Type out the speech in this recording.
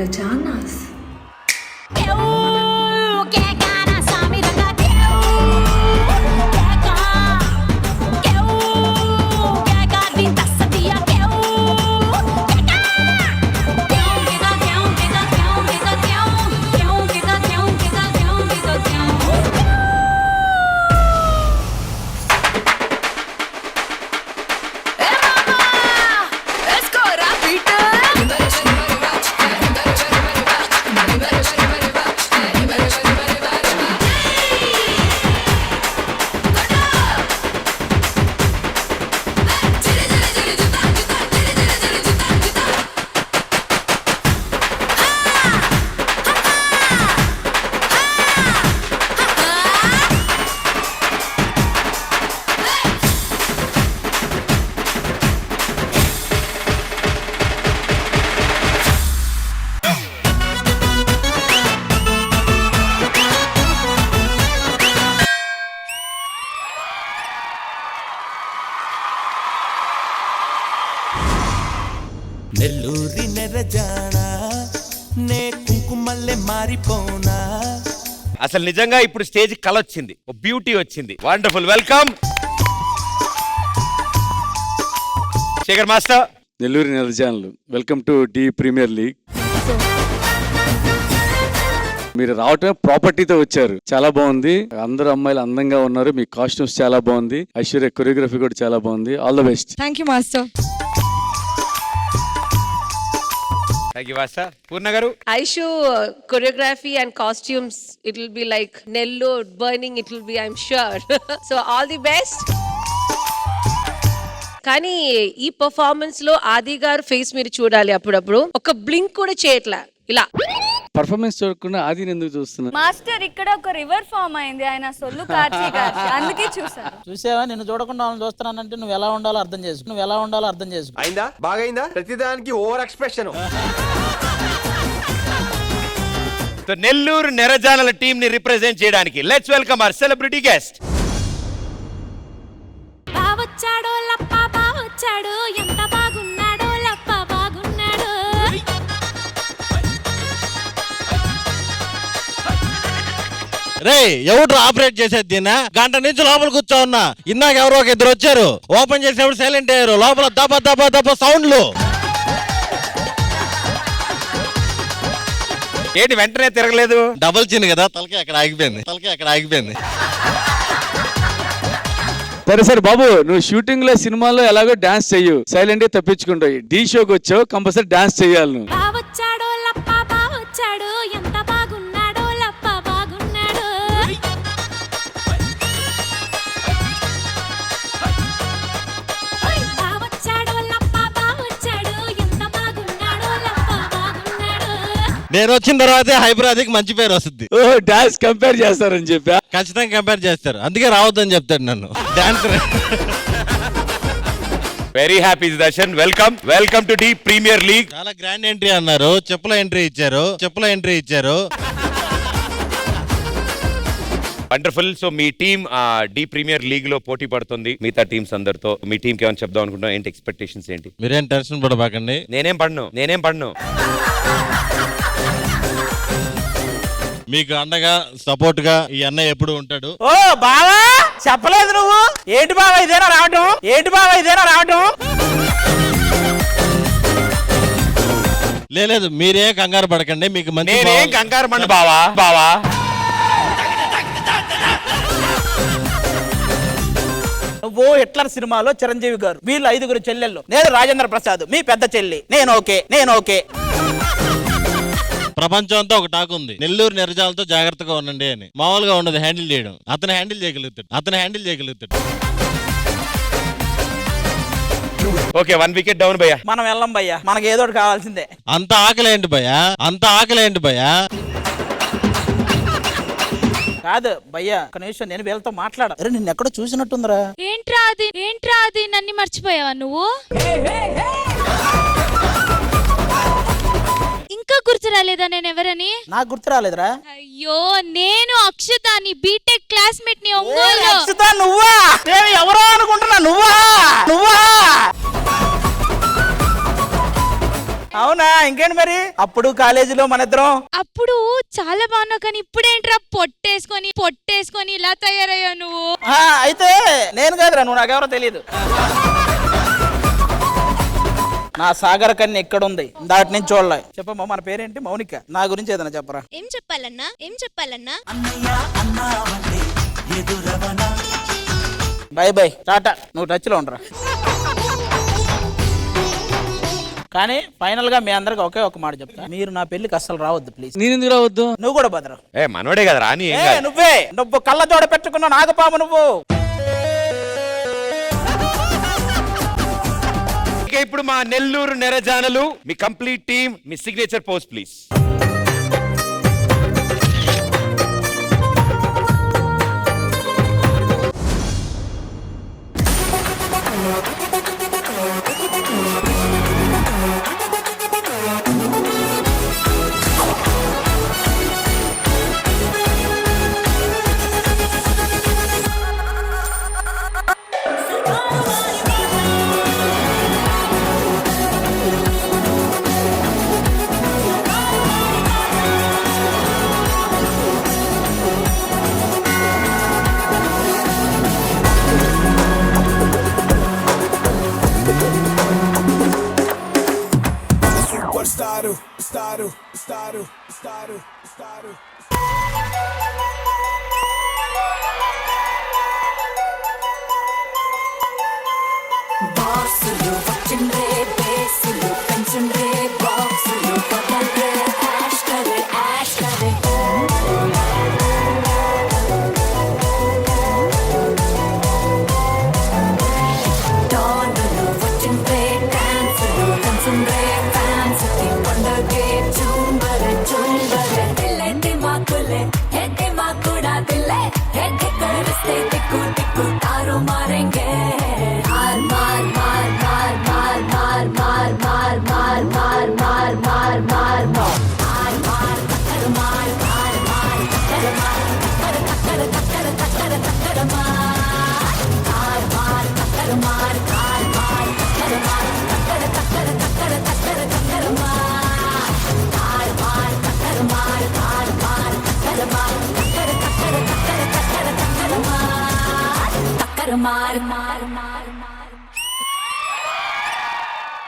Nerajanas. నెల్లూరి నెరజానా నే కుంకుమల్లె మారిపోనా. అసలు నిజంగా ఇప్పుడు స్టేజ్ కళ వచ్చింది, బ్యూటీ వచ్చింది. Wonderful, welcome Shekhar master. నెల్లూరి నెరజానలు welcome to the premier league. మీరు రావటమే ప్రాపర్టీతో వచ్చారు, చాలా బాగుంది. అందరూ అమ్మాయిలు అందంగా ఉన్నారు, మీ కాస్ట్యూమ్స్ చాలా బాగుంది, ఐశ్వర్య కొరియోగ్రఫీ కూడా చాలా బాగుంది. All the best. Thank you master. Thank you master. Purna గారు. Aishu choreography and costumes, it will be like Nellore burning, it will be, I'm sure. So all the best. కానీ ఈ పర్ఫార్మెన్స్ లో ఆది గారు ఫేస్ మీరు చూడాలి, అప్పుడప్పుడు ఒక బ్లింక్ కూడా చేయట్లా ఇలా. పర్ఫార్మెన్స్ చూడకుండా ఆది ఎందుకు చూస్తున్నా? మాస్టర్ ఇక్కడ ఒక రివర్ ఫామ్ అయింది, ఆయన సొల్లు కార్చి అందుకే చూసాను. చూసావా, నిన్ను చూడకుండా వాళ్ళని చూస్తున్నానంటే నువ్వు ఎలా ఉండాలో అర్థం చేసుకో. అయిందా? బాగైందా? ప్రతిదానికి ఓవర్ ఎక్స్ప్రెషన్. నెల్లూరు నెరజానల టీమ్ ని రిప్రజెంట్ చేయడానికి let's welcome our celebrity guest. బావొచ్చాడో లప్ప బావొచ్చాడు, ఎంత బాగున్నాడో లప్ప బాగున్నాడు. రే ఎవరు ఆపరేట్ చేసేది దీన్ని? గంట నుంచి లోపల కూర్చో ఉన్నా, ఇందాక ఎవరో ఒక ఇద్దరు వచ్చారు, ఓపెన్ చేసినప్పుడు సైలెంట్ అయ్యారు, లోపల దబ దబ దబ సౌండ్లు. ఏంటి వెంటనే తిరగలేదు? డబుల్ చిన్ కదా, తలకే అక్కడ ఆగిపోయింది. సరే బాబు, నువ్వు షూటింగ్ లో సినిమాలో ఎలాగో డాన్స్ చెయ్యు, సైలెంట్ గా తప్పించుకుంటావు. డి షోకి వచ్చావు, కంపల్సరీ డాన్స్ చెయ్యాలి నువ్వు. బావొచ్చాడో లప్ప బావొచ్చాడు, ఎంత బాగున్నాడో లప్ప బాగున్నాడు. బావొచ్చాడో లప్ప బావొచ్చాడు, ఎంత బాగున్నాడో లప్ప బాగున్నాడు. నేను వచ్చిన తర్వాతే హైదరాబాద్కి మంచి పేరు వస్తుంది. ఓహో, డాన్స్ కంపేర్ చేస్తారని చెప్పా? ఖచ్చితంగా కంపేర్ చేస్తారు, అందుకే రావద్దని చెప్తాడు నన్ను dancer. Very happy Darshan, welcome to the premier league. చాలా గ్రాండ్ ఎంట్రీ అన్నారు, చెప్పుల ఎంట్రీ ఇచ్చారు. వండర్ఫుల్. సో మీ టీమ్ డి ప్రీమియర్ లీగ్ లో పోటీ పడుతుంది మిగతా టీమ్స్ అందరితో. మీ టీమ్ కి ఏమైనా చెప్దాం అనుకుంటున్నా, ఏంటి ఎక్స్పెక్టేషన్స్ ఏంటి? మీరేం టెన్షన్ పడబాకండి. నేనేం పడను. మీకు అండగా సపోర్ట్ గా ఈ అన్నయ్య ఎప్పుడు ఉంటాడు. ఓ బావా, చెప్పలేదు నువ్వు. ఏంటి బావా ఇదేనా రావటం? లేదు మీరే కంగారు పడకండి, మీకు మంచి. నేనేం కంగారు పడను బావా. నువ్వు హిట్లర్ సినిమాలో చిరంజీవి గారు, వీళ్ళు 5 చెల్లెళ్ళు, నేను రాజేంద్ర ప్రసాద్ మీ పెద్ద చెల్లి, నేను ఓకే. ప్రపంచం అంతా ఒక టాక్ ఉంది, నెల్లూరు నెరజాలతో జాగ్రత్తగా ఉండండి అని. మామూలుగా ఉండదు హ్యాండిల్ చేయడం, అతను హ్యాండిల్ చేయగలుగుతాడు. ఓకే, 1 వికెట్ డౌన్ భయ్యా. మనం వెళ్ళం భయ్యా, మనకి ఏదో ఒకటి కావాల్సిందే. అంత ఆకలేంటి భయ్యా? కాదు భయ్యా, ఒక నిమిషం నేను వీళ్ళతో మాట్లాడ. నిన్ను ఎక్కడో చూసినట్టుందిరా. ఏంట్రా అది నన్ను మర్చిపోయావా నువ్వు? ఇంకా గుర్తు రాలేదా నేను ఎవరని? నాకు గుర్తు రాలేదురా. అయ్యో, నేను అక్షతాని బీటెక్ క్లాస్మేట్ ని ఒంగోలు. అక్షత నువ్వా? నేను ఎవరో అనుకుంటున్నా, నువ్వా? అవునా, ఇంకేంటి మరి? అప్పుడు కాలేజీలో మన ఇద్దరం అప్పుడు చాలా బాగున్నావు కానీ ఇప్పుడేంట్రా పొట్టేసుకొని ఇలా తయారయ్యావు నువ్వు. అయితే నేను కాదురా, నువ్వు నాకెవరో తెలియదు. నా సాగర్ కన్య ఎక్కడుంది, దాటి నుంచి చూడలే. చెప్పమ్మా, మన పేరేంటి? మౌనిక. నా గురించి ఏదైనా చెప్పరా. ఏం చెప్పాలన్నా బై బై, టాటా. నువ్వు టచ్ లో ఉండరా. కానీ ఫైనల్ గా మీ అందరికి ఒకే ఒక మాట చెప్తా, మీరు నా పెళ్లికి అస్సలు రావద్దు ప్లీజ్. నేను ఎందుకు రావద్దు? నువ్వు కూడా భద్ర. మనోడే కదా రాని, ఏం కాదు. నువ్వు కళ్ళజోడ పెట్టుకున్న నాగపాము నువ్వు. ఇక ఇప్పుడు మా నెల్లూరు నెరజానలు, మీ కంప్లీట్ టీమ్, మీ సిగ్నేచర్ పోస్ట్ ప్లీజ్. మార్